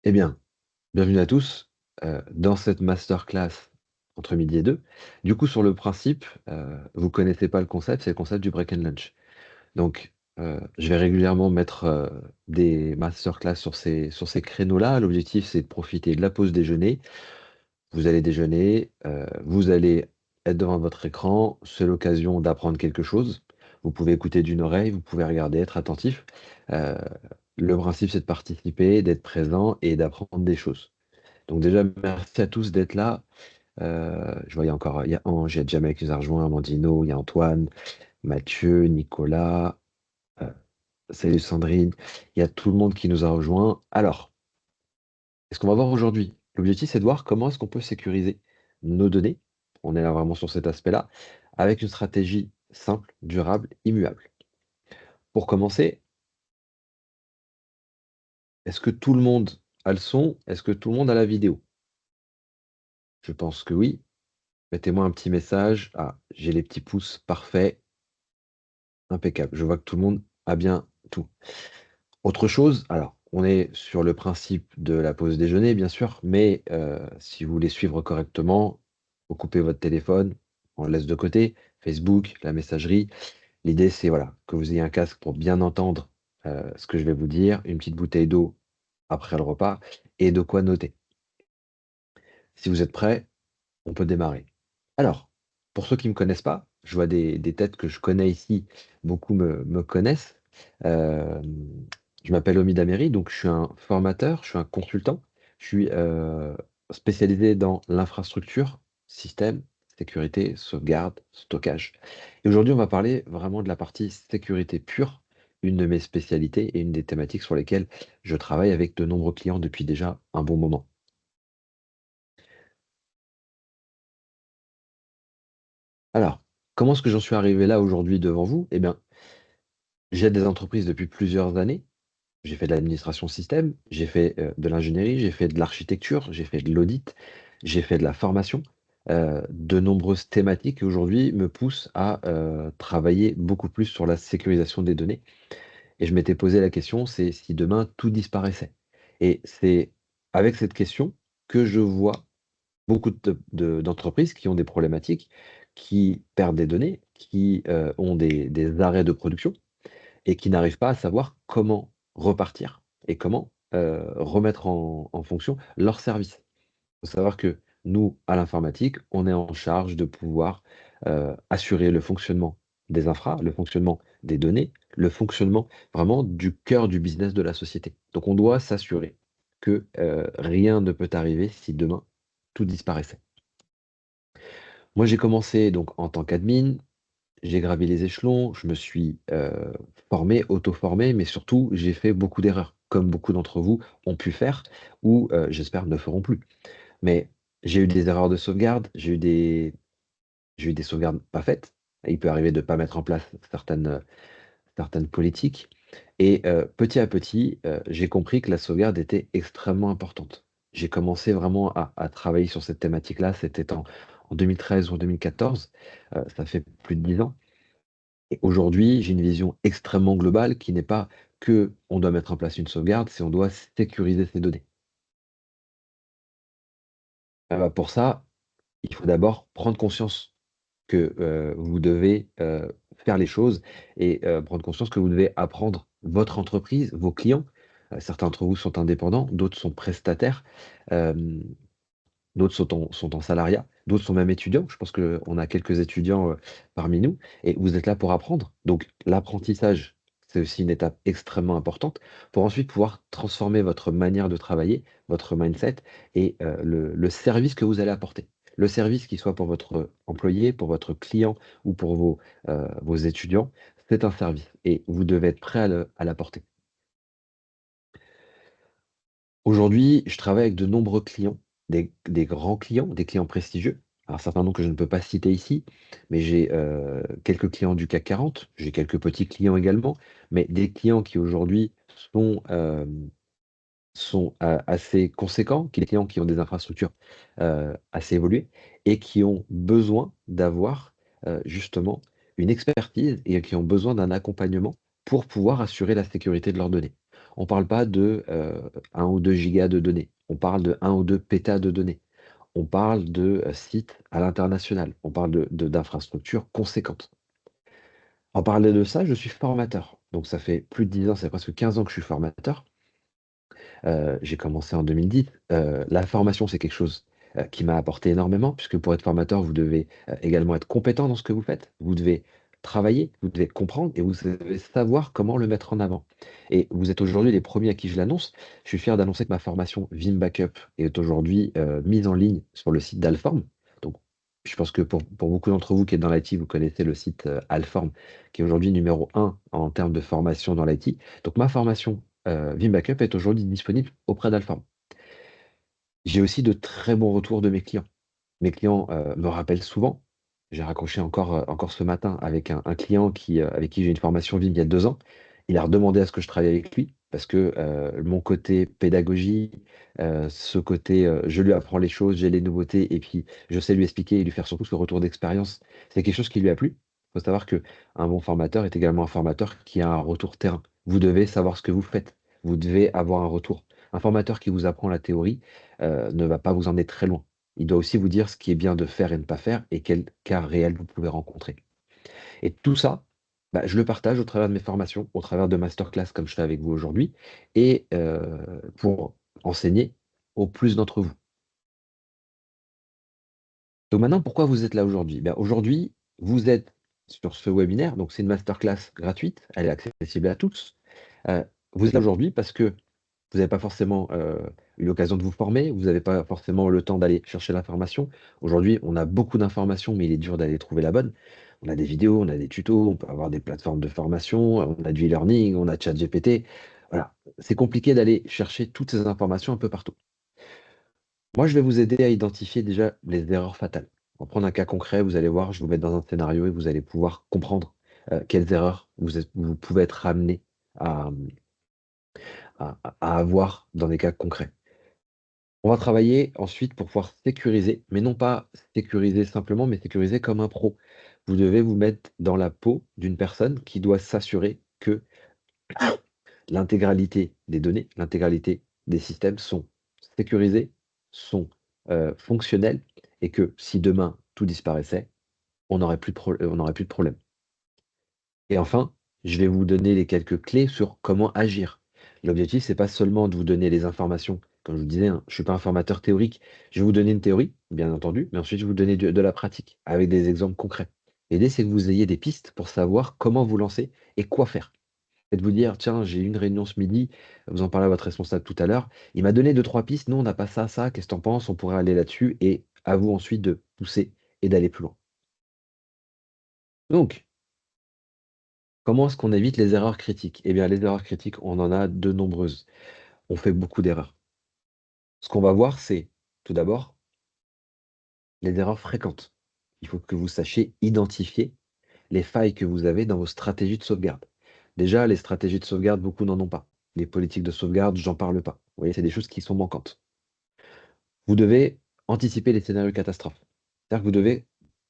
Eh bien, bienvenue à tous dans cette masterclass entre midi et deux. Du coup, sur le principe, vous connaissez pas le concept, c'est le concept du break and lunch. Donc, je vais régulièrement mettre des masterclass sur ces créneaux-là. L'objectif, c'est de profiter de la pause déjeuner. Vous allez déjeuner, vous allez être devant votre écran. C'est l'occasion d'apprendre quelque chose. Vous pouvez écouter d'une oreille, vous pouvez regarder, être attentif. Euh, le principe, c'est de participer, d'être présent et d'apprendre des choses. Donc déjà, merci à tous d'être là. Je vois, il y a Ange, il y a Jamel qui nous a rejoint, Amandino, il y a Antoine, Mathieu, Nicolas, euh, salut Sandrine. Il y a tout le monde qui nous a rejoint. Alors, ce qu'on va voir aujourd'hui, l'objectif, c'est de voir comment est-ce qu'on peut sécuriser nos données. On est là vraiment sur cet aspect-là, avec une stratégie simple, durable, immuable. Pour commencer, est-ce que tout le monde a le son? Est-ce que tout le monde a la vidéo? Je pense que oui. Mettez-moi un petit message. Ah, j'ai les petits pouces, parfait. Impeccable. Je vois que tout le monde a bien tout. Autre chose, alors, on est sur le principe de la pause déjeuner, bien sûr, mais si vous voulez suivre correctement, vous coupez votre téléphone, on le laisse de côté, Facebook, la messagerie. L'idée, c'est voilà, que vous ayez un casque pour bien entendre ce que je vais vous dire, une petite bouteille d'eau après le repas et de quoi noter. Si vous êtes prêts, on peut démarrer. Alors, pour ceux qui ne me connaissent pas, je vois des têtes que je connais ici, beaucoup me connaissent. Euh, je m'appelle Omi Daméry, donc je suis un formateur, je suis un consultant, je suis spécialisé dans l'infrastructure, système, sécurité, sauvegarde, stockage. Et aujourd'hui, on va parler vraiment de la partie sécurité pure, une de mes spécialités et une des thématiques sur lesquelles je travaille avec de nombreux clients depuis déjà un bon moment. Alors, comment est-ce que j'en suis arrivé là aujourd'hui devant vous? Eh bien, j'aide des entreprises depuis plusieurs années. J'ai fait de l'administration système, j'ai fait de l'ingénierie, j'ai fait de l'architecture, j'ai fait de l'audit, j'ai fait de la formation. De nombreuses thématiques qui aujourd'hui me poussent à travailler beaucoup plus sur la sécurisation des données. Et je m'étais posé la question, c'est si demain tout disparaissait. Et c'est avec cette question que je vois beaucoup d'entreprises qui ont des problématiques, qui perdent des données, qui ont des arrêts de production et qui n'arrivent pas à savoir comment repartir et comment remettre en fonction leur service. Il faut savoir que nous, à l'informatique, on est en charge de pouvoir assurer le fonctionnement des infras, le fonctionnement des données, le fonctionnement vraiment du cœur du business de la société. Donc on doit s'assurer que rien ne peut arriver si demain tout disparaissait. Moi, j'ai commencé donc en tant qu'admin, j'ai gravi les échelons, je me suis formé, auto-formé, mais surtout, j'ai fait beaucoup d'erreurs, comme beaucoup d'entre vous ont pu faire, ou j'espère ne feront plus. Mais j'ai eu des erreurs de sauvegarde, j'ai eu des sauvegardes pas faites. Il peut arriver de ne pas mettre en place certaines politiques. Et petit à petit, j'ai compris que la sauvegarde était extrêmement importante. J'ai commencé vraiment à travailler sur cette thématique-là, c'était en 2013 ou en 2014. Ça fait plus de 10 ans. Et aujourd'hui, j'ai une vision extrêmement globale qui n'est pas que on doit mettre en place une sauvegarde, c'est on doit sécuriser ces données. Pour ça, il faut d'abord prendre conscience que vous devez faire les choses et prendre conscience que vous devez apprendre votre entreprise, vos clients. Certains d'entre vous sont indépendants, d'autres sont prestataires, euh, d'autres sont en salariat, d'autres sont même étudiants. Je pense qu'on a quelques étudiants parmi nous et vous êtes là pour apprendre. Donc l'apprentissage, c'est aussi une étape extrêmement importante pour ensuite pouvoir transformer votre manière de travailler, votre mindset et le service que vous allez apporter. Le service qui soit pour votre employé, pour votre client ou pour vos étudiants, c'est un service et vous devez être prêt à l'apporter. Aujourd'hui, je travaille avec de nombreux clients, des grands clients, des clients prestigieux. Alors, certains noms que je ne peux pas citer ici, mais j'ai quelques clients du CAC 40, j'ai quelques petits clients également, mais des clients qui aujourd'hui sont assez conséquents, qui des clients qui ont des infrastructures assez évoluées et qui ont besoin d'avoir justement une expertise et qui ont besoin d'un accompagnement pour pouvoir assurer la sécurité de leurs données. On ne parle pas de 1 ou 2 gigas de données. On parle de 1 ou 2 pétas de données. On parle de sites à l'international. On parle d'infrastructures conséquentes. En parlant de ça, je suis formateur. Donc ça fait plus de 10 ans, c'est presque 15 ans que je suis formateur. J'ai commencé en 2010. La formation, c'est quelque chose, qui m'a apporté énormément puisque pour être formateur, vous devez, également être compétent dans ce que vous faites. Vous devez travailler, vous devez comprendre et vous devez savoir comment le mettre en avant. Et vous êtes aujourd'hui les premiers à qui je l'annonce. Je suis fier d'annoncer que ma formation Vim Backup est aujourd'hui, mise en ligne sur le site d'Alform. Donc je pense que pour beaucoup d'entre vous qui êtes dans l'IT, vous connaissez le site, Alform, qui est aujourd'hui numéro 1 en termes de formation dans l'IT. Donc ma formation Vim Backup est aujourd'hui disponible auprès d'Alform. J'ai aussi de très bons retours de mes clients. Mes clients me rappellent souvent. J'ai raccroché encore ce matin avec un client avec qui j'ai une formation Vim il y a 2 ans. Il a redemandé à ce que je travaille avec lui parce que mon côté pédagogie, ce côté je lui apprends les choses, j'ai les nouveautés et puis je sais lui expliquer et lui faire surtout ce retour d'expérience, c'est quelque chose qui lui a plu. Il faut savoir qu'un bon formateur est également un formateur qui a un retour terrain. Vous devez savoir ce que vous faites. Vous devez avoir un retour. Un formateur qui vous apprend la théorie ne va pas vous emmener très loin. Il doit aussi vous dire ce qui est bien de faire et de ne pas faire et quels cas réels vous pouvez rencontrer. Et tout ça, bah, je le partage au travers de mes formations, au travers de masterclass comme je fais avec vous aujourd'hui, et pour enseigner au plus d'entre vous. Donc maintenant, pourquoi vous êtes là aujourd'hui? Ben, aujourd'hui, vous êtes sur ce webinaire, donc c'est une masterclass gratuite, elle est accessible à tous. Vous êtes là aujourd'hui parce que vous n'avez pas forcément eu l'occasion de vous former, vous n'avez pas forcément le temps d'aller chercher l'information. Aujourd'hui, on a beaucoup d'informations, mais il est dur d'aller trouver la bonne. On a des vidéos, on a des tutos, on peut avoir des plateformes de formation, on a du e-learning, on a ChatGPT. Voilà, c'est compliqué d'aller chercher toutes ces informations un peu partout. Moi, je vais vous aider à identifier déjà les erreurs fatales. On va prendre un cas concret, vous allez voir, je vais vous mettre dans un scénario et vous allez pouvoir comprendre quelles erreurs vous pouvez être amené à, à avoir dans des cas concrets. On va travailler ensuite pour pouvoir sécuriser, mais non pas sécuriser simplement, mais sécuriser comme un pro. Vous devez vous mettre dans la peau d'une personne qui doit s'assurer que l'intégralité des données, l'intégralité des systèmes sont sécurisés, sont fonctionnels, et que si demain tout disparaissait, on n'aurait plus de problème. Et enfin, je vais vous donner les quelques clés sur comment agir. L'objectif, c'est pas seulement de vous donner les informations. Comme je vous disais, hein, je ne suis pas un formateur théorique. Je vais vous donner une théorie, bien entendu, mais ensuite je vais vous donner de la pratique avec des exemples concrets. L'idée, c'est que vous ayez des pistes pour savoir comment vous lancer et quoi faire. Et de vous dire, tiens, j'ai eu une réunion ce midi, vous en parlez à votre responsable tout à l'heure, il m'a donné deux, trois pistes, non, on n'a pas ça, ça, qu'est-ce que tu en penses? On pourrait aller là-dessus, et à vous ensuite de pousser et d'aller plus loin. Donc, comment est-ce qu'on évite les erreurs critiques? Eh bien, les erreurs critiques, on en a de nombreuses. On fait beaucoup d'erreurs. Ce qu'on va voir, c'est tout d'abord les erreurs fréquentes. Il faut que vous sachiez identifier les failles que vous avez dans vos stratégies de sauvegarde. Déjà, les stratégies de sauvegarde, beaucoup n'en ont pas. Les politiques de sauvegarde, j'en parle pas. Vous voyez, c'est des choses qui sont manquantes. Vous devez anticiper les scénarios catastrophes. C'est-à-dire que vous devez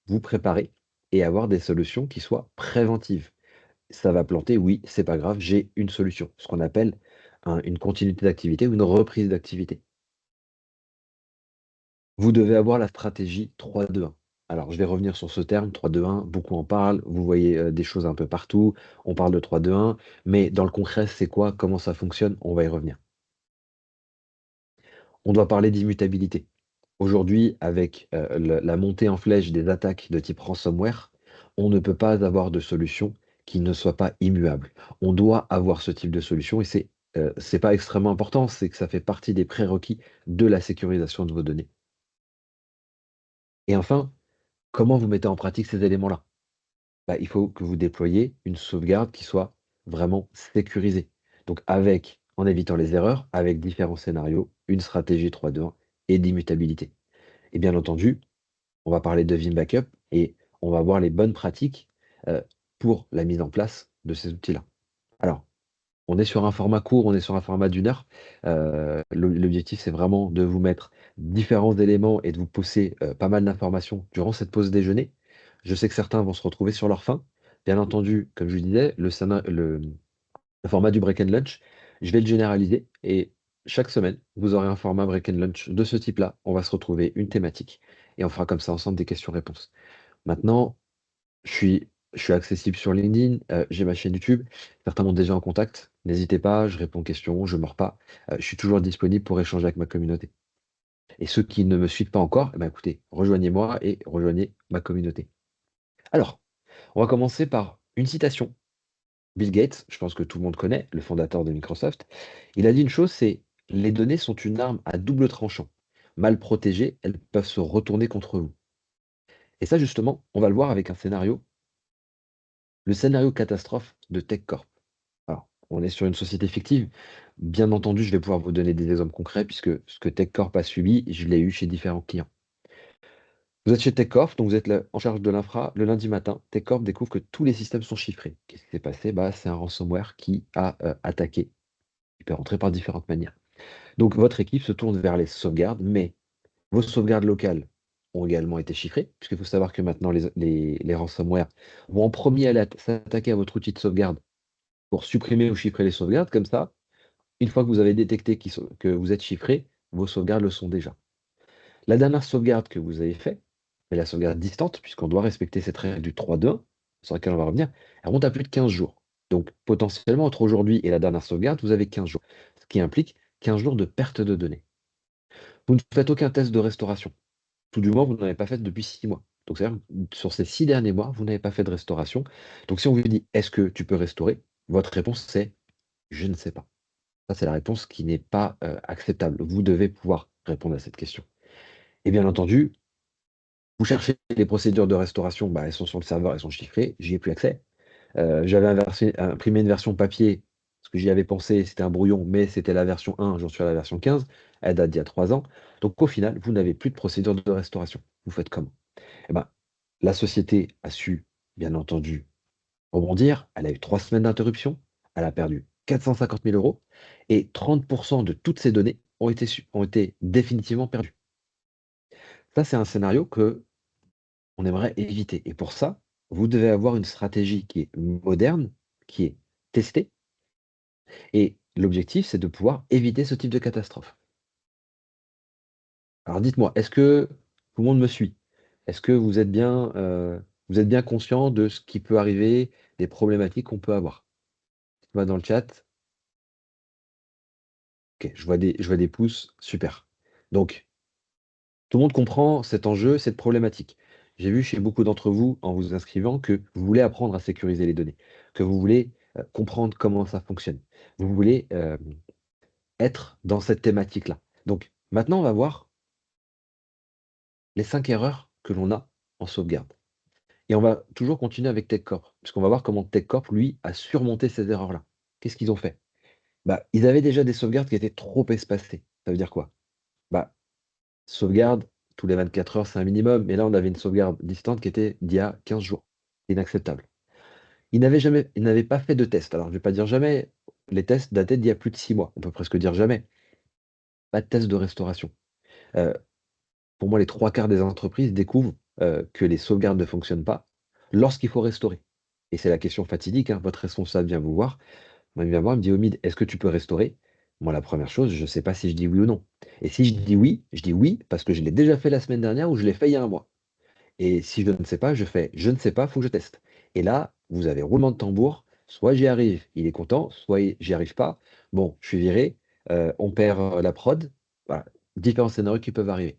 vous préparer et avoir des solutions qui soient préventives. Ça va planter, oui, c'est pas grave, j'ai une solution. Ce qu'on appelle une continuité d'activité ou une reprise d'activité. Vous devez avoir la stratégie 3-2-1. Alors, je vais revenir sur ce terme, 3-2-1, beaucoup en parlent, vous voyez des choses un peu partout, on parle de 3-2-1, mais dans le concret, c'est quoi? Comment ça fonctionne? On va y revenir. On doit parler d'immutabilité. Aujourd'hui, avec la montée en flèche des attaques de type ransomware, on ne peut pas avoir de solution qui ne soit pas immuable. On doit avoir ce type de solution et c'est pas extrêmement important, c'est que ça fait partie des prérequis de la sécurisation de vos données. Et enfin, comment vous mettez en pratique ces éléments-là? Bah, il faut que vous déployiez une sauvegarde qui soit vraiment sécurisée. Donc en évitant les erreurs, avec différents scénarios, une stratégie 3-2-1 et d'immutabilité. Et bien entendu, on va parler de Vim Backup et on va voir les bonnes pratiques pour la mise en place de ces outils-là. Alors, on est sur un format court, on est sur un format d'une heure. L'objectif, c'est vraiment de vous mettre différents éléments et de vous pousser pas mal d'informations durant cette pause déjeuner. Je sais que certains vont se retrouver sur leur faim. Bien entendu, comme je le disais, le format du break and lunch, Je vais le généraliser et chaque semaine, vous aurez un format break and lunch de ce type-là. On va se retrouver une thématique et on fera comme ça ensemble des questions-réponses. Maintenant, je suis accessible sur LinkedIn, j'ai ma chaîne YouTube. Certains m'ont déjà en contact. N'hésitez pas, je réponds aux questions, je ne mords pas. Je suis toujours disponible pour échanger avec ma communauté. Et ceux qui ne me suivent pas encore, eh ben, écoutez, rejoignez-moi et rejoignez ma communauté. Alors, on va commencer par une citation. Bill Gates, je pense que tout le monde connaît, le fondateur de Microsoft, il a dit une chose, c'est: les données sont une arme à double tranchant. Mal protégées, elles peuvent se retourner contre vous. Et ça, justement, on va le voir avec un scénario, le scénario catastrophe de TechCorp. Alors, on est sur une société fictive. Bien entendu, je vais pouvoir vous donner des exemples concrets puisque ce que TechCorp a subi, je l'ai eu chez différents clients. Vous êtes chez TechCorp, donc vous êtes là en charge de l'infra. Le lundi matin, TechCorp découvre que tous les systèmes sont chiffrés. Qu'est-ce qui s'est passé? Bah, c'est un ransomware qui a attaqué. Il peut rentrer par différentes manières. Donc votre équipe se tourne vers les sauvegardes, mais vos sauvegardes locales ont également été chiffrées, puisqu'il faut savoir que maintenant les ransomware vont en premier aller s'attaquer à votre outil de sauvegarde pour supprimer ou chiffrer les sauvegardes. Comme ça, une fois que vous avez détecté que vous êtes chiffré, vos sauvegardes le sont déjà. La dernière sauvegarde que vous avez faite, c'est la sauvegarde distante, puisqu'on doit respecter cette règle du 3-2-1, sur laquelle on va revenir, elle remonte à plus de 15 jours. Donc potentiellement, entre aujourd'hui et la dernière sauvegarde, vous avez 15 jours, ce qui implique 15 jours de perte de données. Vous ne faites aucun test de restauration. Tout du moins, vous n'en avez pas fait depuis 6 mois. Donc c'est-à-dire que sur ces 6 derniers mois, vous n'avez pas fait de restauration. Donc si on vous dit: est-ce que tu peux restaurer? Votre réponse c'est: je ne sais pas. Ça, c'est la réponse qui n'est pas acceptable. Vous devez pouvoir répondre à cette question. Et bien entendu, vous cherchez les procédures de restauration, bah, elles sont sur le serveur, elles sont chiffrées, j'y ai plus accès. J'avais imprimé une version papier, parce que j'y avais pensé, c'était un brouillon, mais c'était la version 1, j'en suis à la version 15, elle date d'il y a 3 ans. Donc au final, vous n'avez plus de procédure de restauration. Vous faites comment? Eh ben, la société a su, bien entendu, rebondir. Elle a eu 3 semaines d'interruption, elle a perdu 450 000 euros, et 30% de toutes ces données ont été définitivement perdues. Ça, c'est un scénario que on aimerait éviter. Et pour ça, vous devez avoir une stratégie qui est moderne, qui est testée. Et l'objectif, c'est de pouvoir éviter ce type de catastrophe. Alors dites-moi, est-ce que tout le monde me suit? Est-ce que vous êtes bien conscient de ce qui peut arriver, des problématiques qu'on peut avoir? Dites-moi dans le chat. Ok, je vois des pouces, super. Donc, tout le monde comprend cet enjeu, cette problématique. J'ai vu chez beaucoup d'entre vous, en vous inscrivant, que vous voulez apprendre à sécuriser les données, que vous voulez comprendre comment ça fonctionne. Vous voulez être dans cette thématique-là. Donc, maintenant, on va voir les 5 erreurs que l'on a en sauvegarde. Et on va toujours continuer avec TechCorp, puisqu'on va voir comment TechCorp, lui, a surmonté ces erreurs-là. Qu'est-ce qu'ils ont fait? Bah, ils avaient déjà des sauvegardes qui étaient trop espacées. Ça veut dire quoi? Bah, sauvegarde tous les 24 heures, c'est un minimum, mais là, on avait une sauvegarde distante qui était d'il y a 15 jours. Inacceptable. Ils n'avaient pas fait de test. Alors, je ne vais pas dire jamais, les tests dataient d'il y a plus de 6 mois. On peut presque dire jamais. Pas de test de restauration. Heu, pour moi, les 3 quarts des entreprises découvrent, que les sauvegardes ne fonctionnent pas lorsqu'il faut restaurer. Et c'est la question fatidique, hein. Votre responsable vient vous voir. Moi, il vient me voir, il me dit: «Omid, est-ce que tu peux restaurer?» Moi, la première chose, je ne sais pas si je dis oui ou non. Et si je dis oui parce que je l'ai déjà fait la semaine dernière ou je l'ai fait il y a un mois. Et si je ne sais pas, je fais: «Je ne sais pas, faut que je teste». Et là, vous avez roulement de tambour, soit j'y arrive, il est content, soit j'y arrive pas. Bon, je suis viré, on perd, la prod. Voilà, différents scénarios qui peuvent arriver.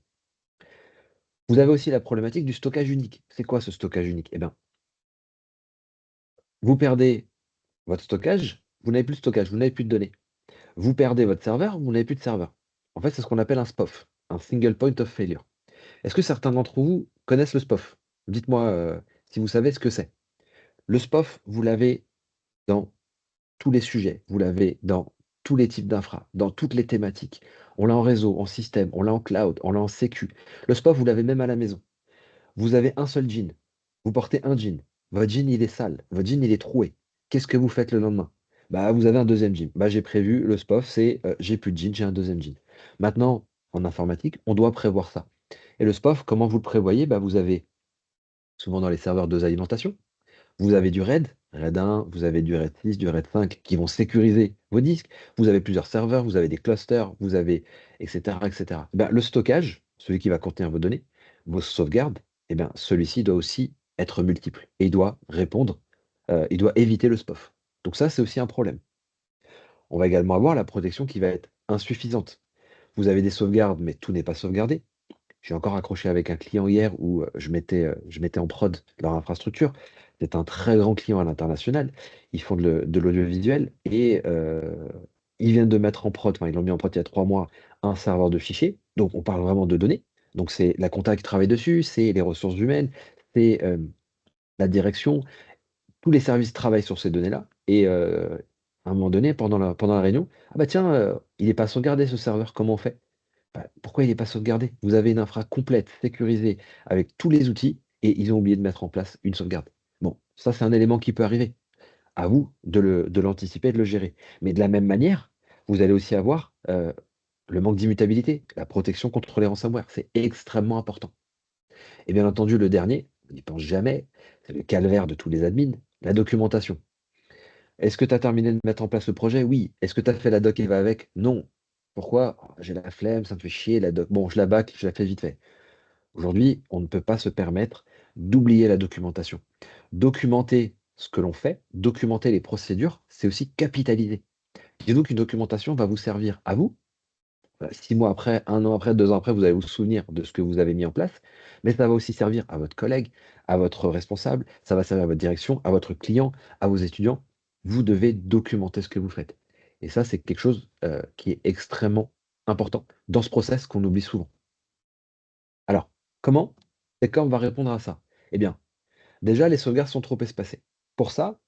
Vous avez aussi la problématique du stockage unique. C'est quoi ce stockage unique? Eh bien, vous perdez votre stockage, vous n'avez plus de stockage, vous n'avez plus de données. Vous perdez votre serveur, vous n'avez plus de serveur. En fait, c'est ce qu'on appelle un SPOF, un single point of failure. Est-ce que certains d'entre vous connaissent le SPOF? Dites-moi, si vous savez ce que c'est. Le SPOF, vous l'avez dans tous les sujets, vous l'avez dans tous les types d'infra, dans toutes les thématiques. On l'a en réseau, en système, on l'a en cloud, on l'a en sécu. Le SPOF, vous l'avez même à la maison. Vous avez un seul jean, vous portez un jean. Votre jean, il est sale, votre jean, il est troué. Qu'est-ce que vous faites le lendemain? Bah, vous avez un deuxième jean. Bah, j'ai prévu le SPOF, c'est j'ai plus de jean, j'ai un deuxième jean. Maintenant, en informatique, on doit prévoir ça. Et le SPOF, comment vous le prévoyez? Bah, vous avez souvent dans les serveurs 2 alimentations, vous avez du RAID, RAID 1, vous avez du RAID 6, du RAID 5 qui vont sécuriser vos disques. Vous avez plusieurs serveurs, vous avez des clusters, vous avez etc., etc. Ben, le stockage, celui qui va contenir vos données, vos sauvegardes, eh ben, celui-ci doit aussi être multiple et il doit répondre, il doit éviter le SPOF. Donc ça, c'est aussi un problème. On va également avoir la protection qui va être insuffisante. Vous avez des sauvegardes, mais tout n'est pas sauvegardé. J'ai encore accroché avec un client hier où, je mettais en prod leur infrastructure. C'est un très grand client à l'international. Ils font de l'audiovisuel et ils viennent de mettre en prod, enfin, ils l'ont mis en prod il y a 3 mois, un serveur de fichiers. Donc on parle vraiment de données. Donc c'est la compta qui travaille dessus, c'est les ressources humaines, c'est, la direction. Tous les services travaillent sur ces données-là et à un moment donné, pendant la réunion: «Ah bah tiens, il est pas sauvegardé ce serveur, comment on fait?» Bah, pourquoi il n'est pas sauvegardé? Vous avez une infra complète, sécurisée, avec tous les outils et ils ont oublié de mettre en place une sauvegarde. Bon, ça, c'est un élément qui peut arriver. À vous de l'anticiper et de le gérer. Mais de la même manière, vous allez aussi avoir, le manque d'immutabilité, la protection contre les ransomware. C'est extrêmement important. Et bien entendu, le dernier, on n'y pense jamais, c'est le calvaire de tous les admins, la documentation. Est-ce que tu as terminé de mettre en place le projet? Oui. Est-ce que tu as fait la doc qui va avec? Non. Pourquoi? Oh, j'ai la flemme, ça me fait chier la doc. Bon, je la bâcle, je la fais vite fait. Aujourd'hui, on ne peut pas se permettre d'oublier la documentation. Documenter ce que l'on fait, documenter les procédures, c'est aussi capitaliser. Dites-vous qu'une documentation va vous servir à vous. 6 mois après, 1 an après, 2 ans après, vous allez vous souvenir de ce que vous avez mis en place, mais ça va aussi servir à votre collègue, à votre responsable, ça va servir à votre direction, à votre client, à vos étudiants. Vous devez documenter ce que vous faites et ça, c'est quelque chose, qui est extrêmement important dans ce process qu'on oublie souvent. Alors, comment Descom va répondre à ça? Eh bien, déjà, les sauvegardes sont trop espacées. Pour ça,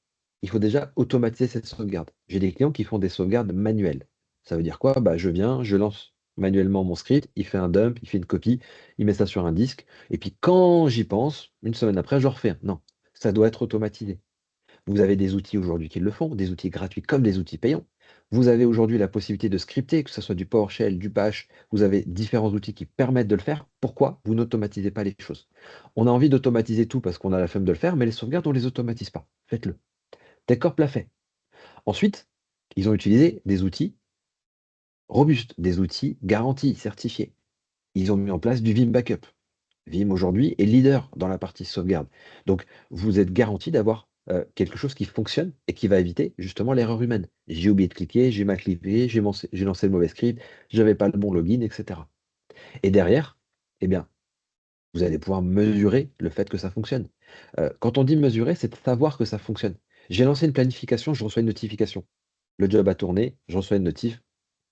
il faut déjà automatiser cette sauvegarde. J'ai des clients qui font des sauvegardes manuelles. Ça veut dire quoi? Bah, je viens, je lance manuellement mon script, il fait un dump, il fait une copie, il met ça sur un disque, et puis quand j'y pense, une semaine après, je refais un. Non, ça doit être automatisé. Vous avez des outils aujourd'hui qui le font, des outils gratuits comme des outils payants. Vous avez aujourd'hui la possibilité de scripter, que ce soit du PowerShell, du Bash, vous avez différents outils qui permettent de le faire. Pourquoi vous n'automatisez pas les choses? On a envie d'automatiser tout parce qu'on a la flemme de le faire, mais les sauvegardes, on ne les automatise pas. Faites-le. TechCorp l'a fait. Ensuite, ils ont utilisé des outils robustes, des outils garantis, certifiés. Ils ont mis en place du Vim Backup. Vim aujourd'hui est leader dans la partie sauvegarde. Donc vous êtes garanti d'avoir, quelque chose qui fonctionne et qui va éviter justement l'erreur humaine. J'ai oublié de cliquer, j'ai mal cliqué, j'ai lancé le mauvais script, j'avais pas le bon login et cetera. Et derrière, eh bien, vous allez pouvoir mesurer le fait que ça fonctionne. Quand on dit mesurer, c'est de savoir que ça fonctionne. J'ai lancé une planification, je reçois une notification. Le job a tourné, je reçois une notif,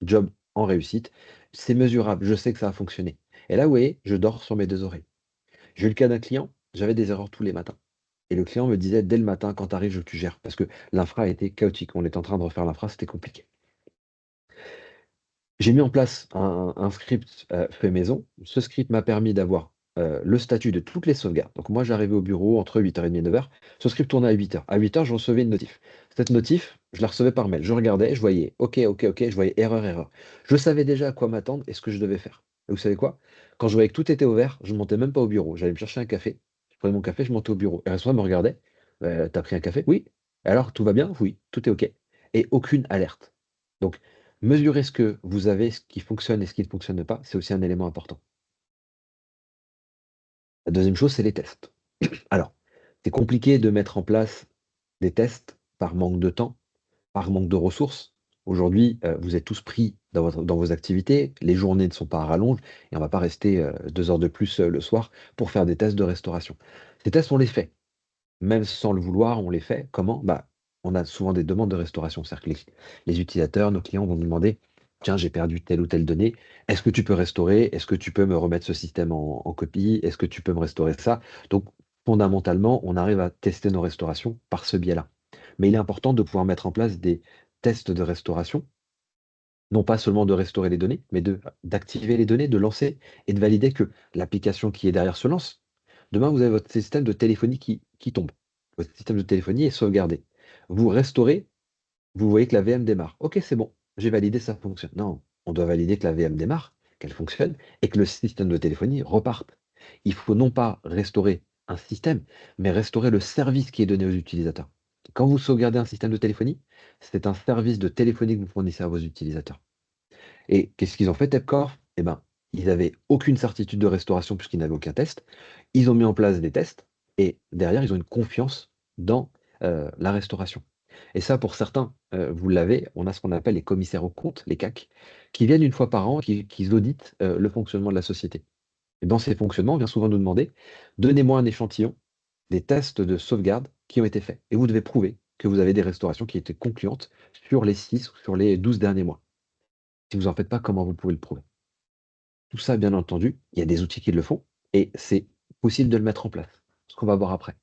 job en réussite. C'est mesurable, je sais que ça a fonctionné. Et là, vous voyez, je dors sur mes 2 oreilles. J'ai eu le cas d'un client, j'avais des erreurs tous les matins. Et le client me disait dès le matin: «Quand tu arrives, je veux que tu gères», parce que l'infra était chaotique. On était en train de refaire l'infra, c'était compliqué. J'ai mis en place un script, fait maison. Ce script m'a permis d'avoir, le statut de toutes les sauvegardes. Donc moi, j'arrivais au bureau entre 8h30 et 9h. Ce script tournait à 8h. À 8h, je recevais une notif. Cette notif, je la recevais par mail. Je regardais, je voyais OK, OK, OK, je voyais erreur, erreur. Je savais déjà à quoi m'attendre et ce que je devais faire. Et vous savez quoi? Quand je voyais que tout était au vert, je montais même pas au bureau. J'allais me chercher un café. Je prenais mon café, je montais au bureau. Et le responsable me regardait: «Tu pris un café?» «Oui». «Alors, tout va bien?» «Oui, tout est OK». Et aucune alerte. Donc mesurer ce que vous avez, ce qui fonctionne et ce qui ne fonctionne pas, c'est aussi un élément important. La deuxième chose, c'est les tests. Alors, c'est compliqué de mettre en place des tests par manque de temps, par manque de ressources. Aujourd'hui, vous êtes tous pris dans vos activités, les journées ne sont pas à rallonge et on ne va pas rester, 2 heures de plus, le soir pour faire des tests de restauration. Ces tests, on les fait. Même sans le vouloir, on les fait. Comment? Bah, on a souvent des demandes de restauration. C'est-à-dire que les utilisateurs, nos clients vont nous demander: «Tiens, j'ai perdu telle ou telle donnée. Est-ce que tu peux restaurer? Est-ce que tu peux me remettre ce système en copie? Est-ce que tu peux me restaurer ça?» Donc fondamentalement, on arrive à tester nos restaurations par ce biais-là. Mais il est important de pouvoir mettre en place des tests de restauration, non pas seulement de restaurer les données, mais d'activer les données, de lancer et de valider que l'application qui est derrière se lance. Demain, vous avez votre système de téléphonie qui tombe. Votre système de téléphonie est sauvegardé. Vous restaurez, vous voyez que la VM démarre. OK, c'est bon, j'ai validé, ça fonctionne. Non, on doit valider que la VM démarre, qu'elle fonctionne et que le système de téléphonie reparte. Il faut non pas restaurer un système, mais restaurer le service qui est donné aux utilisateurs. Quand vous sauvegardez un système de téléphonie, c'est un service de téléphonie que vous fournissez à vos utilisateurs. Et qu'est-ce qu'ils ont fait, Tepcor? Eh ben, ils n'avaient aucune certitude de restauration puisqu'ils n'avaient aucun test. Ils ont mis en place des tests et derrière, ils ont une confiance dans la restauration. Et ça, pour certains, vous l'avez, on a ce qu'on appelle les commissaires aux comptes, les CAC, qui viennent une fois par an, qui auditent le fonctionnement de la société. Et dans ces fonctionnements, on vient souvent nous demander, donnez-moi un échantillon des tests de sauvegarde qui ont été faits. Et vous devez prouver que vous avez des restaurations qui étaient concluantes sur les 6 ou sur les 12 derniers mois. Si vous n'en faites pas, comment vous pouvez le prouver? Tout ça, bien entendu, il y a des outils qui le font et c'est possible de le mettre en place. Ce qu'on va voir après.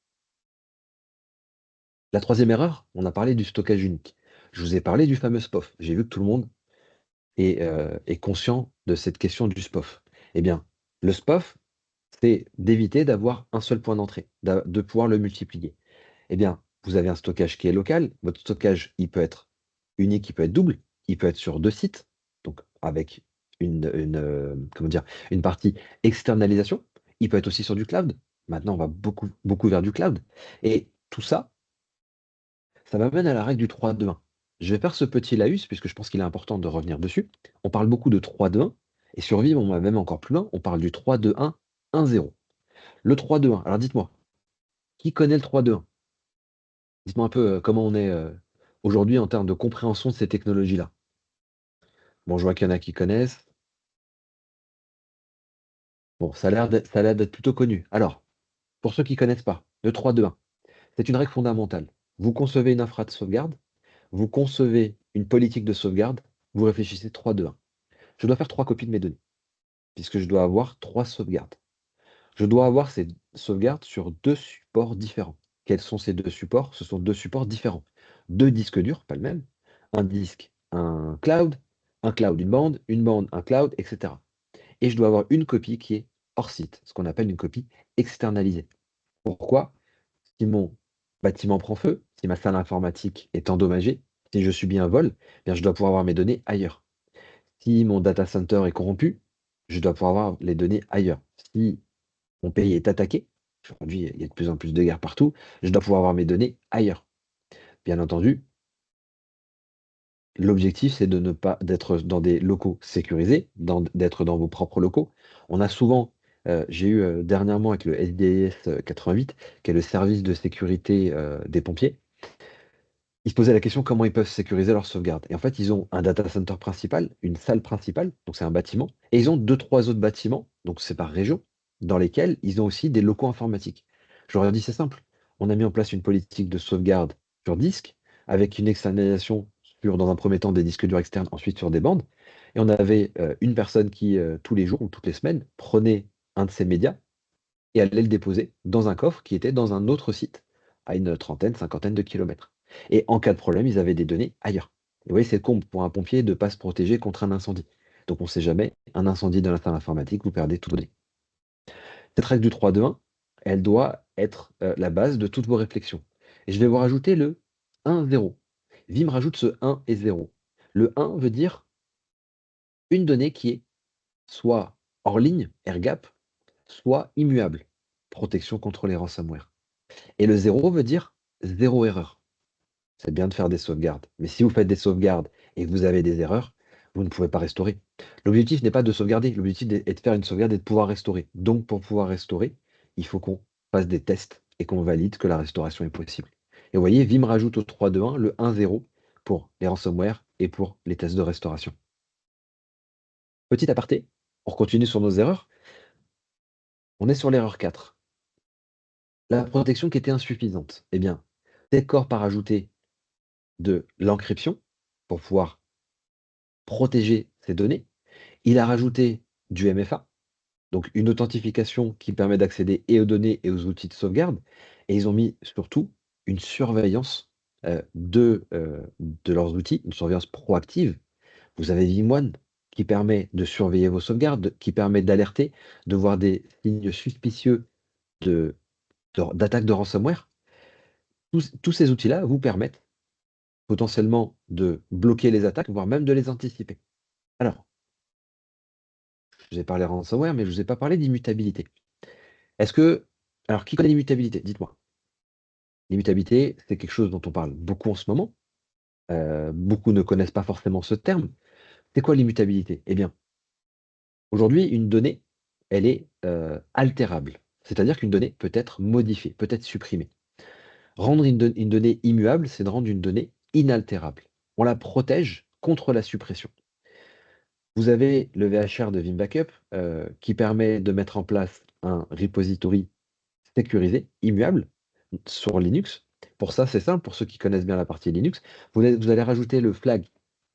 La troisième erreur, on a parlé du stockage unique. Je vous ai parlé du fameux SPOF. J'ai vu que tout le monde est conscient de cette question du SPOF. Eh bien, le SPOF, c'est d'éviter d'avoir un seul point d'entrée, de pouvoir le multiplier. Eh bien, vous avez un stockage qui est local. Votre stockage, il peut être unique, il peut être double, il peut être sur 2 sites, donc avec comment dire? Une partie externalisation. Il peut être aussi sur du cloud. Maintenant, on va beaucoup vers du cloud et tout ça, ça m'amène à la règle du 3-2-1. Je vais faire ce petit laïus puisque je pense qu'il est important de revenir dessus. On parle beaucoup de 3-2-1 et sur Vive, on va même encore plus loin, on parle du 3-2-1-1-0. Le 3-2-1, alors dites-moi, qui connaît le 3-2-1? Dites-moi un peu, comment on est, aujourd'hui en termes de compréhension de ces technologies-là? Bon, je vois qu'il y en a qui connaissent. Bon, ça a l'air d'être plutôt connu. Alors, pour ceux qui ne connaissent pas, le 3-2-1, c'est une règle fondamentale. Vous concevez une infra de sauvegarde, vous concevez une politique de sauvegarde, vous réfléchissez 3-2-1. Je dois faire 3 copies de mes données, puisque je dois avoir 3 sauvegardes. Je dois avoir ces sauvegardes sur 2 supports différents. Quels sont ces 2 supports? Ce sont 2 supports différents. 2 disques durs, pas le même, un disque, un cloud, une bande, un cloud, et cetera. Et je dois avoir une copie qui est hors site, ce qu'on appelle une copie externalisée. Pourquoi? Si mon bâtiment prend feu, si ma salle informatique est endommagée, si je subis un vol, eh bien je dois pouvoir avoir mes données ailleurs. Si mon data center est corrompu, je dois pouvoir avoir les données ailleurs. Si mon pays est attaqué, aujourd'hui il y a de plus en plus de guerres partout, je dois pouvoir avoir mes données ailleurs. Bien entendu, l'objectif, c'est de ne pas d'être dans des locaux sécurisés, d'être dans vos propres locaux. On a souvent, j'ai eu, dernièrement avec le SDIS 88, qui est le service de sécurité, des pompiers. Ils se posaient la question comment ils peuvent sécuriser leur sauvegarde. Et en fait, ils ont un data center principal, une salle principale, donc c'est un bâtiment, et ils ont deux, trois autres bâtiments, donc c'est par région, dans lesquels ils ont aussi des locaux informatiques. Je leur ai dit c'est simple. On a mis en place une politique de sauvegarde sur disque, avec une externalisation sur, dans un premier temps, des disques durs externes, ensuite sur des bandes. Et on avait une personne qui, tous les jours ou toutes les semaines, prenait un de ces médias et allait le déposer dans un coffre qui était dans un autre site, à une trentaine, cinquantaine de kilomètres. Et en cas de problème, ils avaient des données ailleurs. Et vous voyez, c'est con pour un pompier de ne pas se protéger contre un incendie. Donc on ne sait jamais, un incendie dans l'installation informatique, vous perdez toutes vos données. Cette règle du 3-2-1, elle doit être la base de toutes vos réflexions. Et je vais vous rajouter le 1-0. Vim rajoute ce 1 et 0. Le 1 veut dire une donnée qui est soit hors ligne, air gap, soit immuable, protection contre les ransomware. Et le 0 veut dire zéro erreur. C'est bien de faire des sauvegardes. Mais si vous faites des sauvegardes et que vous avez des erreurs, vous ne pouvez pas restaurer. L'objectif n'est pas de sauvegarder, l'objectif est de faire une sauvegarde et de pouvoir restaurer. Donc pour pouvoir restaurer, il faut qu'on fasse des tests et qu'on valide que la restauration est possible. Et vous voyez, Vim rajoute au 3-2-1 le 1-0 pour les ransomware et pour les tests de restauration. Petit aparté, on continue sur nos erreurs. On est sur l'erreur 4. La protection qui était insuffisante. Eh bien, Techcore a rajouté de l'encryption pour pouvoir protéger ces données. Il a rajouté du MFA, donc une authentification qui permet d'accéder et aux données et aux outils de sauvegarde. Et ils ont mis surtout une surveillance de leurs outils, une surveillance proactive. Vous avez VMone qui permet de surveiller vos sauvegardes, qui permet d'alerter, de voir des signes suspicieux de, d'attaque de ransomware. Tous ces outils-là vous permettent potentiellement de bloquer les attaques, voire même de les anticiper. Alors, je vous ai parlé ransomware, mais je ne vous ai pas parlé d'immutabilité. Est-ce que alors qui connaît l'immutabilité? Dites-moi. L'immutabilité, c'est quelque chose dont on parle beaucoup en ce moment. Beaucoup ne connaissent pas forcément ce terme. C'est quoi l'immutabilité? Eh bien, aujourd'hui, une donnée, elle est altérable. C'est-à-dire qu'une donnée peut être modifiée, peut être supprimée. Rendre une donnée immuable, c'est de rendre une donnée inaltérable. On la protège contre la suppression. Vous avez le VHR de Vim Backup qui permet de mettre en place un repository sécurisé, immuable, sur Linux. Pour ça, c'est simple, pour ceux qui connaissent bien la partie Linux, vous allez rajouter le flag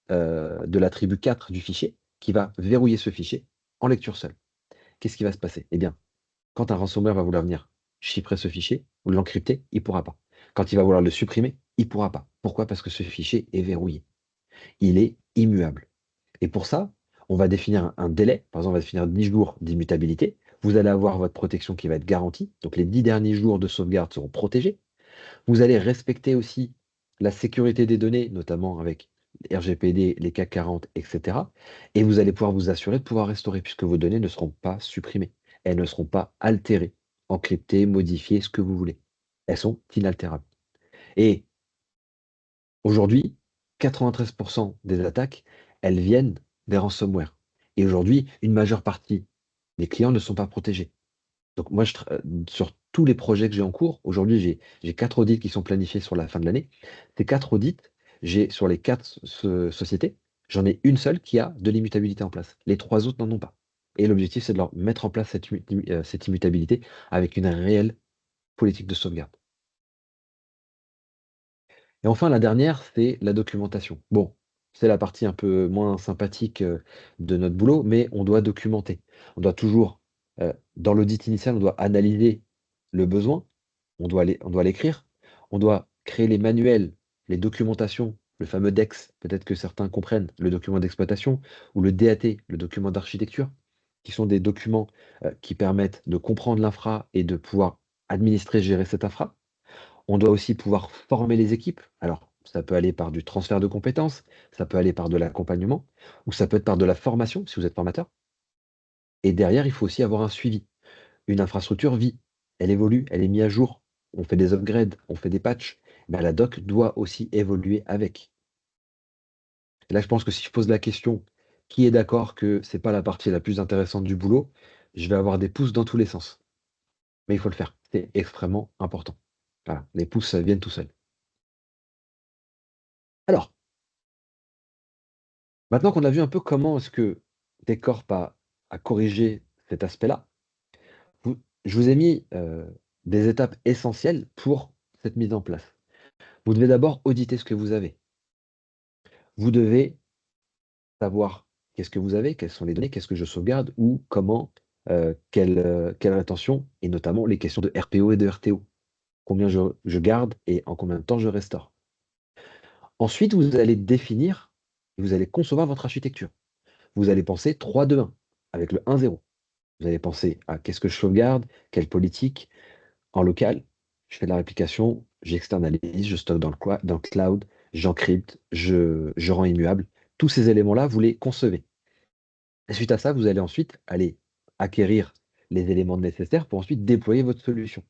de l'attribut 4 du fichier qui va verrouiller ce fichier en lecture seule. Qu'est-ce qui va se passer? Eh bien, quand un ransomware va vouloir venir chiffrer ce fichier ou l'encrypter, il ne pourra pas. Quand il va vouloir le supprimer, il ne pourra pas. Pourquoi? Parce que ce fichier est verrouillé. Il est immuable. Et pour ça, on va définir un délai. Par exemple, on va définir 10 jours d'immutabilité. Vous allez avoir votre protection qui va être garantie. Donc les 10 derniers jours de sauvegarde seront protégés. Vous allez respecter aussi la sécurité des données, notamment avec RGPD, les CAC 40, etc. Et vous allez pouvoir vous assurer de pouvoir restaurer, puisque vos données ne seront pas supprimées. Elles ne seront pas altérées, encryptées, modifiées, ce que vous voulez. Elles sont inaltérables. Et aujourd'hui, 93% des attaques, elles viennent des ransomware. Et aujourd'hui, une majeure partie des clients ne sont pas protégés. Donc moi, sur tous les projets que j'ai en cours, aujourd'hui, j'ai 4 audits qui sont planifiés sur la fin de l'année. Ces 4 audits, j'ai sur les 4 sociétés, j'en ai une seule qui a de l'immutabilité en place. Les 3 autres n'en ont pas. Et l'objectif, c'est de leur mettre en place cette immutabilité avec une réelle politique de sauvegarde. Et enfin, la dernière, c'est la documentation. Bon, c'est la partie un peu moins sympathique de notre boulot, mais on doit documenter. On doit toujours, dans l'audit initial, on doit analyser le besoin, on doit l'écrire, on doit créer les manuels, les documentations, le fameux DEX, peut-être que certains comprennent, le document d'exploitation, ou le DAT, le document d'architecture, qui sont des documents qui permettent de comprendre l'infra et de pouvoir administrer, gérer cette infra. On doit aussi pouvoir former les équipes. Alors, ça peut aller par du transfert de compétences, ça peut aller par de l'accompagnement, ou ça peut être par de la formation, si vous êtes formateur. Et derrière, il faut aussi avoir un suivi. Une infrastructure vit, elle évolue, elle est mise à jour. On fait des upgrades, on fait des patchs. Ben, la doc doit aussi évoluer avec. Et là, je pense que si je pose la question, qui est d'accord que c'est pas la partie la plus intéressante du boulot, je vais avoir des pouces dans tous les sens. Mais il faut le faire. C'est extrêmement important. Voilà, les pouces, ça viennent tout seuls. Alors, maintenant qu'on a vu un peu comment est-ce que Descorp a corrigé cet aspect-là, je vous ai mis des étapes essentielles pour cette mise en place. Vous devez d'abord auditer ce que vous avez. Vous devez savoir qu'est-ce que vous avez, quelles sont les données, qu'est-ce que je sauvegarde, ou comment, quelle rétention, et notamment les questions de RPO et de RTO. Combien je garde et en combien de temps je restaure. Ensuite, vous allez définir, vous allez concevoir votre architecture. Vous allez penser 3-2-1 avec le 1-0. Vous allez penser à qu'est-ce que je sauvegarde, quelle politique, en local, je fais de la réplication, j'externalise, je stocke dans le cloud, j'encrypte, je rends immuable. Tous ces éléments-là, vous les concevez. Et suite à ça, vous allez ensuite aller acquérir les éléments nécessaires pour ensuite déployer votre solution.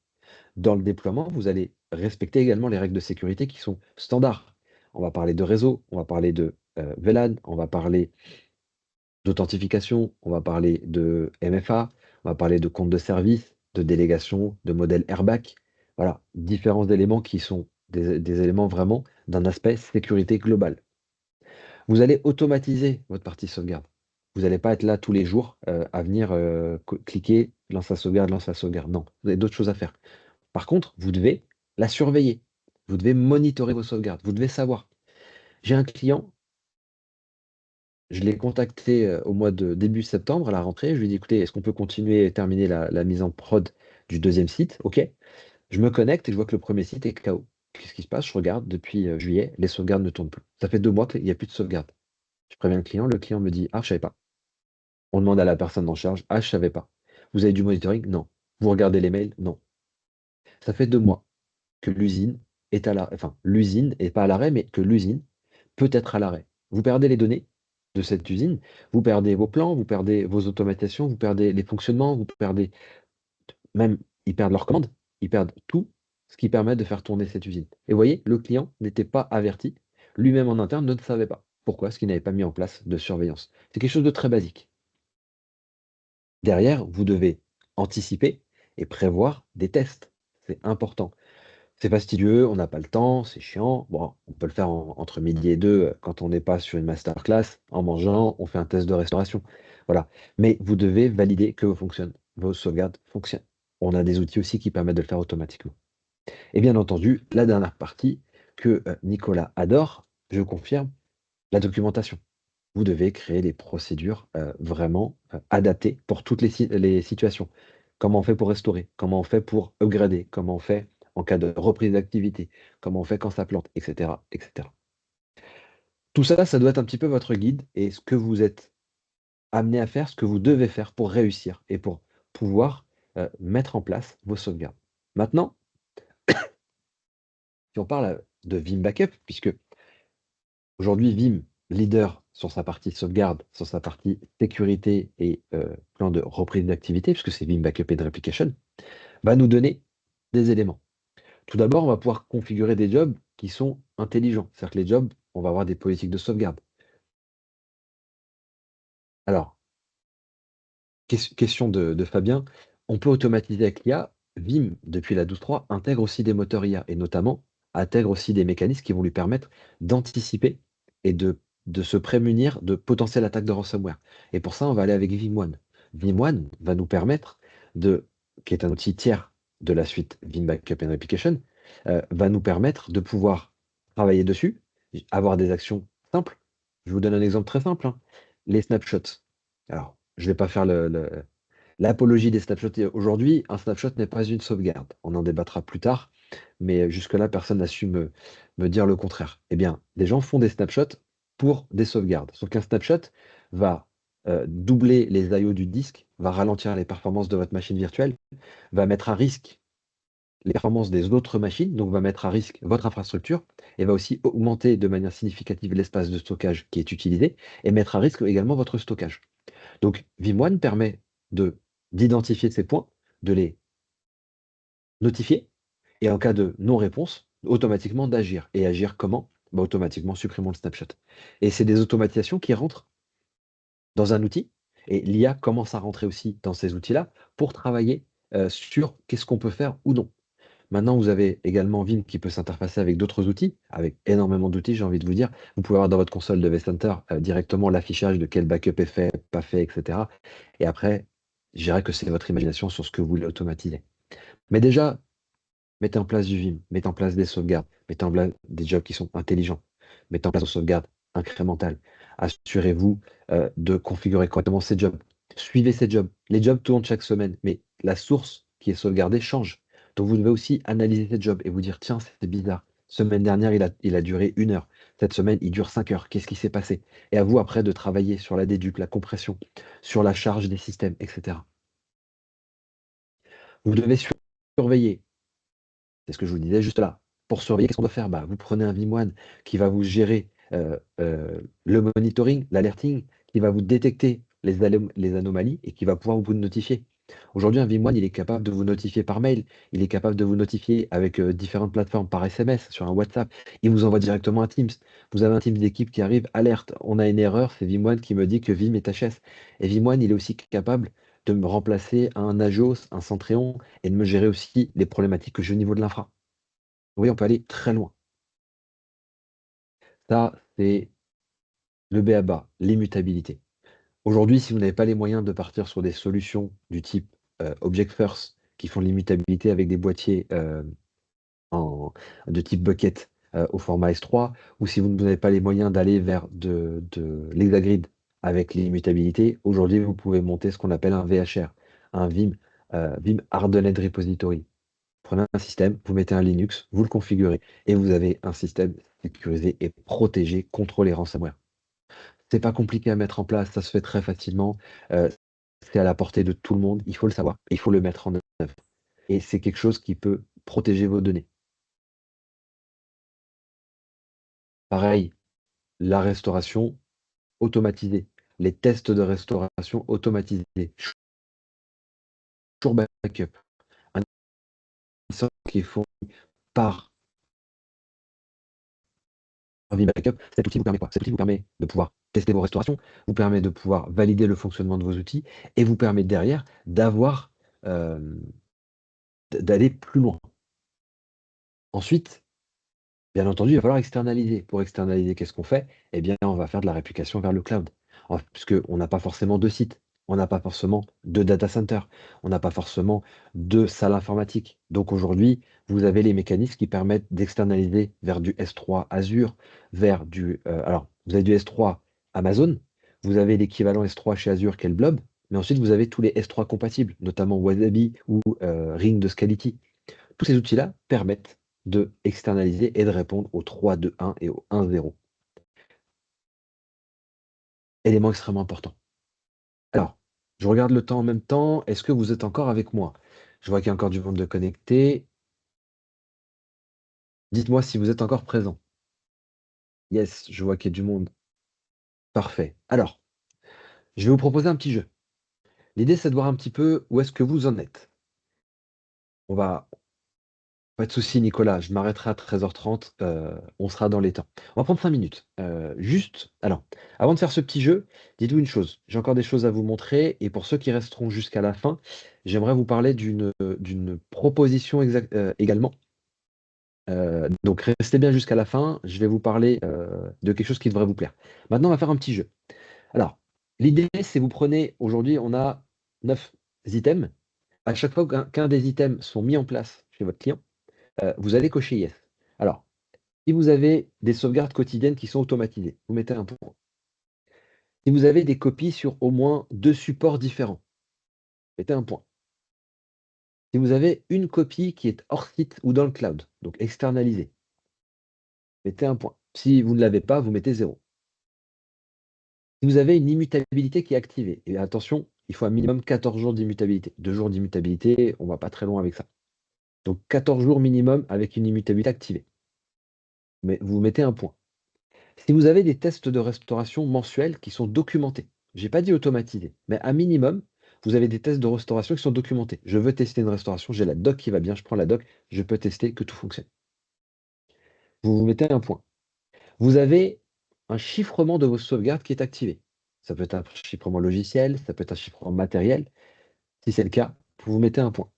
Dans le déploiement, vous allez respecter également les règles de sécurité qui sont standards. On va parler de réseau, on va parler de VLAN, on va parler d'authentification, on va parler de MFA, on va parler de compte de service, de délégation, de modèle airbag. Voilà, différents éléments qui sont des éléments vraiment d'un aspect sécurité globale. Vous allez automatiser votre partie sauvegarde. Vous n'allez pas être là tous les jours à venir cliquer, lance la sauvegarde. Non, vous avez d'autres choses à faire. Par contre, vous devez la surveiller. Vous devez monitorer vos sauvegardes. Vous devez savoir. J'ai un client, je l'ai contacté, au mois de début septembre, à la rentrée. Je lui ai dit: «Écoutez, est-ce qu'on peut continuer et terminer la mise en prod du deuxième site?» «OK». Je me connecte et je vois que le premier site est KO. Qu'est-ce qui se passe? Je regarde depuis, juillet, les sauvegardes ne tournent plus. Ça fait 2 mois qu'il n'y a plus de sauvegarde. Je préviens le client me dit: «Ah, je savais pas». On demande à la personne en charge: «Ah, je savais pas». «Vous avez du monitoring?» «Non». «Vous regardez les mails?» «Non». Ça fait 2 mois que l'usine est à l'arrêt, enfin, l'usine est pas à l'arrêt, mais que l'usine peut être à l'arrêt. Vous perdez les données de cette usine, vous perdez vos plans, vous perdez vos automatisations, vous perdez les fonctionnements, vous perdez même, ils perdent leurs commandes, ils perdent tout. ce qui permet de faire tourner cette usine. Et vous voyez, le client n'était pas averti, lui-même en interne ne savait pas. Pourquoi? Parce qu'il n'avait pas mis en place de surveillance. C'est quelque chose de très basique. Derrière, vous devez anticiper et prévoir des tests. C'est important. C'est fastidieux, on n'a pas le temps, c'est chiant. Bon, on peut le faire entre midi et deux quand on n'est pas sur une masterclass. En mangeant, on fait un test de restauration. Voilà. Mais vous devez valider que vos sauvegardes fonctionnent. On a des outils aussi qui permettent de le faire automatiquement. Et bien entendu, la dernière partie que Nicolas adore, je confirme, la documentation. Vous devez créer des procédures vraiment adaptées pour toutes les situations. Comment on fait pour restaurer? Comment on fait pour upgrader? Comment on fait en cas de reprise d'activité? Comment on fait quand ça plante? Etc. etc. Tout ça, ça doit être un petit peu votre guide et ce que vous êtes amené à faire, ce que vous devez faire pour réussir et pour pouvoir mettre en place vos sauvegardes. Maintenant, si on parle de Vim Backup, puisque aujourd'hui, Vim, leader sur sa partie sauvegarde, sur sa partie sécurité et plan de reprise d'activité, puisque c'est Vim Backup and Replication, va nous donner des éléments. Tout d'abord, on va pouvoir configurer des jobs qui sont intelligents. C'est-à-dire que les jobs, on va avoir des politiques de sauvegarde. Alors, question de Fabien, on peut automatiser avec l'IA. Vim, depuis la 12.3, intègre aussi des moteurs IA et notamment intègre aussi des mécanismes qui vont lui permettre d'anticiper et de se prémunir de potentielles attaques de ransomware. Et pour ça, on va aller avec Vim1. Vim1 va nous permettre qui est un outil tiers de la suite Vim Backup and Replication, va nous permettre de pouvoir travailler dessus, avoir des actions simples. Je vous donne un exemple très simple, hein. Les snapshots. Alors, je ne vais pas faire l'apologie des snapshots. Aujourd'hui, un snapshot n'est pas une sauvegarde. On en débattra plus tard, mais jusque-là, personne n'a su me dire le contraire. Eh bien, des gens font des snapshots pour des sauvegardes. Sauf qu'un snapshot va doubler les I/O du disque, va ralentir les performances de votre machine virtuelle, va mettre à risque les performances des autres machines, donc va mettre à risque votre infrastructure, et va aussi augmenter de manière significative l'espace de stockage qui est utilisé, et mettre à risque également votre stockage. Donc Vim1 permet d'identifier ces points, de les notifier, et en cas de non-réponse, automatiquement d'agir. Et agir comment? Bah, automatiquement supprimons le snapshot. Et c'est des automatisations qui rentrent dans un outil, et l'IA commence à rentrer aussi dans ces outils-là pour travailler sur qu'est-ce qu'on peut faire ou non. Maintenant, vous avez également Vim qui peut s'interfacer avec d'autres outils, avec énormément d'outils, j'ai envie de vous dire. Vous pouvez avoir dans votre console de vCenter directement l'affichage de quel backup est fait, pas fait, etc. Et après, je dirais que c'est votre imagination sur ce que vous voulez automatiser. Mais déjà, mettez en place du Vim, mettez en place des sauvegardes, mettez en place des jobs qui sont intelligents, mettez en place des sauvegardes incrémentales. Assurez-vous de configurer correctement ces jobs. Suivez ces jobs. Les jobs tournent chaque semaine, mais la source qui est sauvegardée change. Donc vous devez aussi analyser ces jobs et vous dire, tiens, c'est bizarre. Semaine dernière, il a duré 1 heure. Cette semaine, il dure 5 heures. Qu'est-ce qui s'est passé? Et à vous après de travailler sur la dédupe, la compression, sur la charge des systèmes, etc. Vous devez surveiller. C'est ce que je vous disais juste là. Pour surveiller, qu'est-ce qu'on doit faire? Bah, vous prenez un Vim1 qui va vous gérer le monitoring, l'alerting, qui va vous détecter les anomalies et qui va pouvoir vous notifier. Aujourd'hui, un Vim1, il est capable de vous notifier par mail, il est capable de vous notifier avec différentes plateformes par SMS, sur un WhatsApp, il vous envoie directement un Teams. Vous avez un Teams d'équipe qui arrive, alerte, on a une erreur, c'est Vim1 qui me dit que Vim est HS. Et Vim1, il est aussi capable de me remplacer un Nagios, un Centréon, et de me gérer aussi les problématiques que j'ai au niveau de l'infra. Oui, on peut aller très loin. Ça, c'est le b.a-ba, l'immutabilité. Aujourd'hui, si vous n'avez pas les moyens de partir sur des solutions du type Object First, qui font de l'immutabilité avec des boîtiers en, de type bucket au format S3, ou si vous n'avez pas les moyens d'aller vers de l'hexagrid avec l'immutabilité, aujourd'hui, vous pouvez monter ce qu'on appelle un VHR, un Vim Hardened Repository. Prenez un système, vous mettez un Linux, vous le configurez, et vous avez un système sécurisé et protégé contre les ransomware. C'est pas compliqué à mettre en place, ça se fait très facilement. euh, c'est à la portée de tout le monde, il faut le savoir, il faut le mettre en œuvre. Et c'est quelque chose qui peut protéger vos données. Pareil, la restauration automatisée, les tests de restauration automatisés, Sure Backup, un licence qui est fournie par Vim Backup. Cet outil vous permet quoi? Cet outil vous permet de pouvoir tester vos restaurations, vous permet de pouvoir valider le fonctionnement de vos outils et vous permet derrière d'avoir, d'aller plus loin. Ensuite, bien entendu, il va falloir externaliser. Pour externaliser, qu'est-ce qu'on fait? Eh bien, on va faire de la réplication vers le cloud. Puisqu'on n'a pas forcément 2 sites, on n'a pas forcément 2 data centers, on n'a pas forcément 2 salles informatiques. Donc aujourd'hui, vous avez les mécanismes qui permettent d'externaliser vers du S3 Azure, vers du, alors vous avez du S3 Amazon, vous avez l'équivalent S3 chez Azure qui est le Blob, mais ensuite vous avez tous les S3 compatibles, notamment Wasabi ou, Ring de Scality. Tous ces outils-là permettent de externaliser et de répondre au 3-2-1 et au 1-0. Élément extrêmement important. Alors, je regarde le temps en même temps. Est-ce que vous êtes encore avec moi? Je vois qu'il y a encore du monde de connecté. Dites-moi si vous êtes encore présent. Yes, je vois qu'il y a du monde. Parfait. Alors, je vais vous proposer un petit jeu. L'idée, c'est de voir un petit peu où est-ce que vous en êtes. On va Pas de souci Nicolas, je m'arrêterai à 13h30, on sera dans les temps. On va prendre 5 minutes. Juste alors, avant de faire ce petit jeu, dites-vous une chose, j'ai encore des choses à vous montrer et pour ceux qui resteront jusqu'à la fin, j'aimerais vous parler d'une proposition également. Donc restez bien jusqu'à la fin, je vais vous parler, de quelque chose qui devrait vous plaire. Maintenant, on va faire un petit jeu. Alors, l'idée, c'est vous prenez aujourd'hui, on a 9 items. À chaque fois qu'un des items sont mis en place chez votre client, vous allez cocher yes. Alors, si vous avez des sauvegardes quotidiennes qui sont automatisées, vous mettez un point. Si vous avez des copies sur au moins 2 supports différents, mettez un point. Si vous avez une copie qui est hors site ou dans le cloud, donc externalisée, mettez un point. Si vous ne l'avez pas, vous mettez 0. Si vous avez une immutabilité qui est activée, et attention, il faut un minimum 14 jours d'immutabilité. 2 jours d'immutabilité, on va pas très loin avec ça. Donc 14 jours minimum avec une immutabilité activée. Mais vous mettez un point. Si vous avez des tests de restauration mensuels qui sont documentés, j'ai pas dit automatisés, mais à minimum, vous avez des tests de restauration qui sont documentés. Je veux tester une restauration, j'ai la doc qui va bien, je prends la doc, je peux tester que tout fonctionne. Vous mettez un point. Vous avez un chiffrement de vos sauvegardes qui est activé. Ça peut être un chiffrement logiciel, ça peut être un chiffrement matériel. Si c'est le cas, vous mettez un point.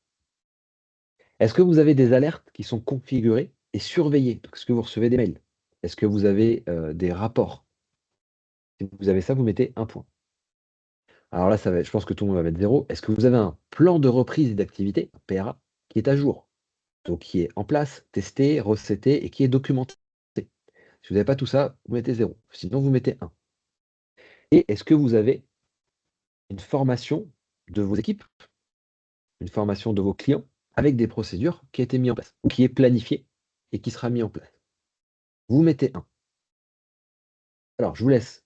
Est-ce que vous avez des alertes qui sont configurées et surveillées? Est-ce que vous recevez des mails? Est-ce que vous avez des rapports? Si vous avez ça, vous mettez un point. Alors là, je pense que tout le monde va mettre 0. Est-ce que vous avez un plan de reprise d'activité, PRA, qui est à jour? Donc qui est en place, testé, recetté et qui est documenté. Si vous n'avez pas tout ça, vous mettez 0. Sinon, vous mettez 1. Et est-ce que vous avez une formation de vos équipes, une formation de vos clients avec des procédures qui a été mise en place, ou qui est planifiée et qui sera mise en place? Vous mettez 1. Alors, je vous laisse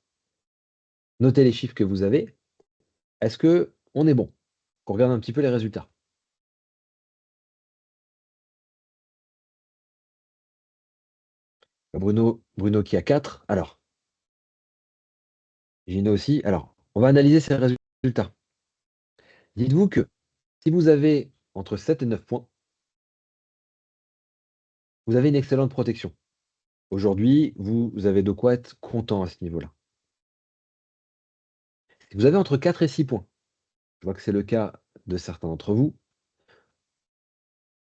noter les chiffres que vous avez. Est-ce qu'on est bon? On regarde un petit peu les résultats. Bruno qui a 4. Alors, Gino aussi. Alors, on va analyser ces résultats. Dites-vous que si vous avez entre 7 et 9 points, vous avez une excellente protection. Aujourd'hui, vous avez de quoi être content à ce niveau-là. Si vous avez entre 4 et 6 points, je vois que c'est le cas de certains d'entre vous,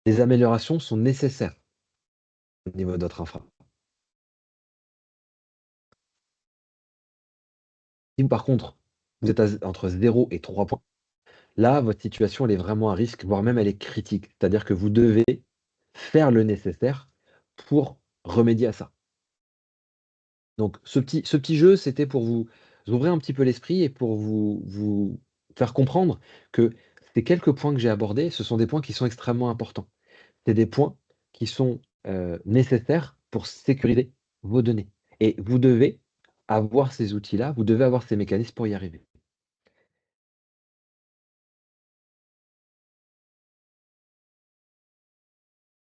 des améliorations sont nécessaires au niveau de votre infra. Si par contre, vous êtes entre 0 et 3 points, là, votre situation, elle est vraiment à risque, voire même elle est critique. C'est-à-dire que vous devez faire le nécessaire pour remédier à ça. Donc ce petit jeu, c'était pour vous ouvrir un petit peu l'esprit et pour vous faire comprendre que ces quelques points que j'ai abordés, ce sont des points qui sont extrêmement importants. C'est des points qui sont, nécessaires pour sécuriser vos données et vous devez avoir ces outils-là, vous devez avoir ces mécanismes pour y arriver.